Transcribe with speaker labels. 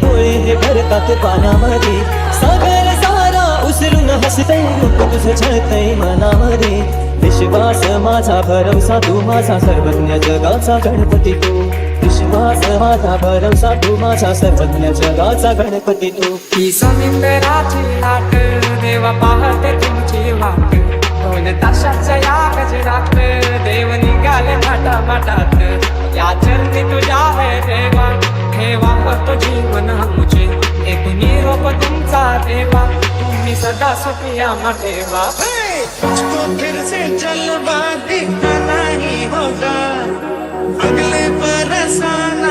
Speaker 1: डोळे हे भरतात पाण्यामध्ये, सागर सारा उसरून हसतय, रूप तुझं छळतय मनामध्ये. विश्वास माझा भरवसा तू माझा सर्वज्ञ जगाचा गणपती तू, विश्वास माझा भरवसा तू माझा सर्वज्ञ जगाचा गणपती तू.
Speaker 2: ही समुद्राची लाट देवा पाहते तुमची वाट, 2 तासाच्या या गजरात देव निघाले माटामाटात. या चरणी तुझ्या है देवा ठेवा होतो जीवन आमचे, एक निरोप तुमचा देवा तुम्ही सदा सुखी आम्हा ठेवा.
Speaker 3: मुझको फिर से जलवा दिखना नहीं होगा, अगले बरसाने